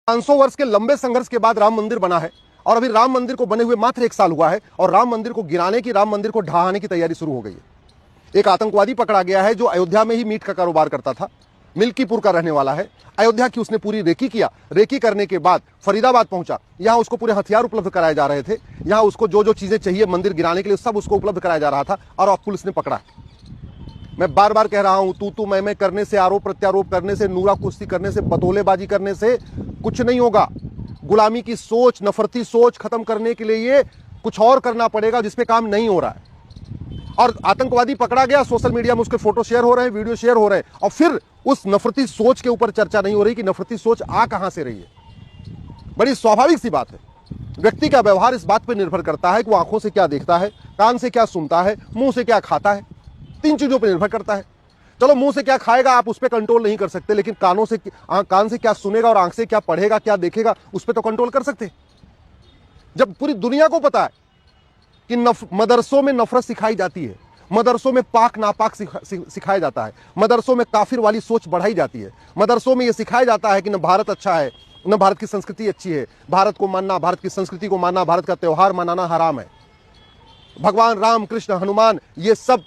500 वर्ष के लंबे संघर्ष के बाद राम मंदिर बना है और अभी राम मंदिर को बने हुए मात्र 1 साल हुआ है और राम मंदिर को गिराने की, राम मंदिर को ढहाने की तैयारी शुरू हो गई है। एक आतंकवादी पकड़ा गया है जो अयोध्या में ही मीट का कारोबार करता था, मिल्कीपुर का रहने वाला है। अयोध्या की उसने पूरी रेकी किया। रेकी करने के बाद फरीदाबाद पहुंचा, यहां उसको पूरे हथियार उपलब्ध कराए जा रहे थे, यहां उसको जो जो चीजें चाहिए मंदिर गिराने के लिए सब उसको उपलब्ध कराया जा रहा था और अब पुलिस ने पकड़ा है। मैं बार बार कह रहा हूं, तू मैं करने से, आरोप प्रत्यारोप करने से, नूरा कुश्ती करने से, बतौलेबाजी करने से कुछ नहीं होगा। गुलामी की सोच, नफरती सोच खत्म करने के लिए कुछ और करना पड़ेगा जिसपे काम नहीं हो रहा है। और आतंकवादी पकड़ा गया, सोशल मीडिया में उसके फोटो शेयर हो रहे हैं, वीडियो शेयर हो रहे हैं और फिर उस नफरती सोच के ऊपर चर्चा नहीं हो रही कि नफरती सोच आ कहां से रही है। बड़ी स्वाभाविक सी बात है। व्यक्ति का व्यवहार इस बात पर निर्भर करता है कि वो आंखों से क्या देखता है, कान से क्या सुनता है, मुंह से क्या खाता है। 3 चीजों पर निर्भर करता है। चलो, मुंह से क्या खाएगा आप उस पर कंट्रोल नहीं कर सकते, लेकिन कान से क्या सुनेगा और आंख से क्या पढ़ेगा, क्या देखेगा, उस पर तो कंट्रोल कर सकते। जब पूरी दुनिया को पता है कि मदरसों में नफरत सिखाई जाती है, मदरसों में पाक नापाक सिखाया जाता है, मदरसों में काफिर वाली सोच बढ़ाई जाती है, मदरसों में यह सिखाया जाता है कि न भारत अच्छा है, न भारत की संस्कृति अच्छी है, भारत को मानना, भारत की संस्कृति को मानना, भारत का त्योहार मनाना हराम है, भगवान राम, कृष्ण, हनुमान, ये सब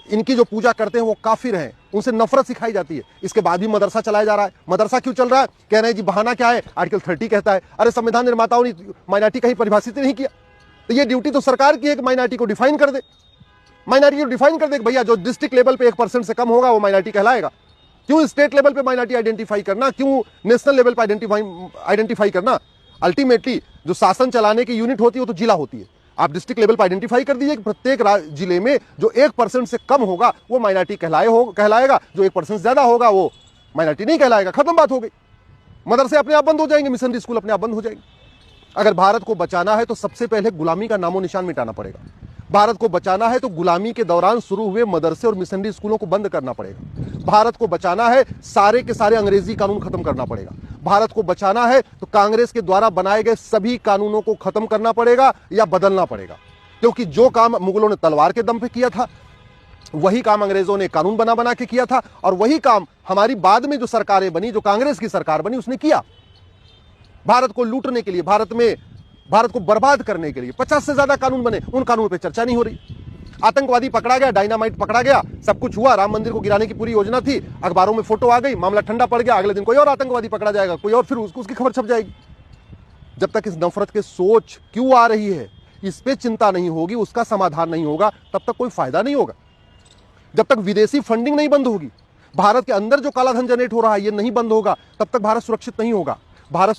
इनकी जो पूजा करते हैं वो काफिर हैं, उनसे नफरत सिखाई जाती है। इसके बाद भी मदरसा चलाया जा रहा है। मदरसा क्यों चल रहा है? कह रहे हैं जी बहाना क्या है, आर्टिकल 30 कहता है। अरे संविधान निर्माताओं ने माइनॉरिटी कहीं परिभाषित नहीं किया, तो ये ड्यूटी तो सरकार की है कि माइनॉरिटी को डिफाइन कर दे। माइनॉरिटी को डिफाइन कर दे कि भैया जो डिस्ट्रिक्ट लेवल पे 1% से कम होगा वो माइनॉरिटी कहलाएगा। क्यों स्टेट लेवल पे माइनॉरिटी आइडेंटिफाई करना, क्यों नेशनल लेवल पे आइडेंटिफाई करना? अल्टीमेटली जो शासन चलाने की यूनिट होती है वो तो जिला होती है। आप डिस्ट्रिक्ट लेवल पर आइडेंटिफाई कर दीजिए कि प्रत्येक जिले में जो 1% से कम होगा वो माइनॉरिटी कहलाएगा, जो 1% ज्यादा होगा वो माइनॉरिटी नहीं कहलाएगा। खत्म बात हो गई। मदरसे अपने आप बंद हो जाएंगे, मिशनरी स्कूल अपने आप बंद हो जाएंगे। अगर भारत को बचाना है तो सबसे पहले गुलामी का नामो निशान मिटाना पड़ेगा। भारत को बचाना है तो गुलामी के दौरान शुरू हुए मदरसे और मिशनरी स्कूलों को बंद करना पड़ेगा। भारत को बचाना है सारे के सारे अंग्रेजी कानून खत्म करना पड़ेगा। भारत को बचाना है तो कांग्रेस के द्वारा बनाए गए सभी कानूनों को खत्म करना पड़ेगा या बदलना पड़ेगा, क्योंकि जो काम मुगलों ने तलवार के दम पे किया था वही काम अंग्रेजों ने कानून बना के किया था और वही काम हमारी बाद में जो सरकारें बनी, जो कांग्रेस की सरकार बनी, उसने किया। भारत को लूटने के लिए, भारत को बर्बाद करने के लिए 50 से ज्यादा कानून बने, उन कानूनों पे चर्चा नहीं हो रही। आतंकवादी पकड़ा गया, डायनामाइट पकड़ा गया, सब कुछ हुआ, राम मंदिर को गिराने की पूरी योजना थी, अखबारों में फोटो आ गई, मामला ठंडा पड़ गया, अगले दिन कोई और आतंकवादी पकड़ा जाएगा, कोई और, फिर उसकी खबर छप जाएगी। जब तक इस नफरत की सोच क्यों आ रही है इस पे चिंता नहीं होगी, उसका समाधान नहीं होगा, तब तक कोई फायदा नहीं होगा। जब तक विदेशी फंडिंग नहीं बंद होगी, भारत के अंदर जो काला धन जनरेट हो रहा है ये नहीं बंद होगा, तब तक भारत सुरक्षित नहीं होगा। भारत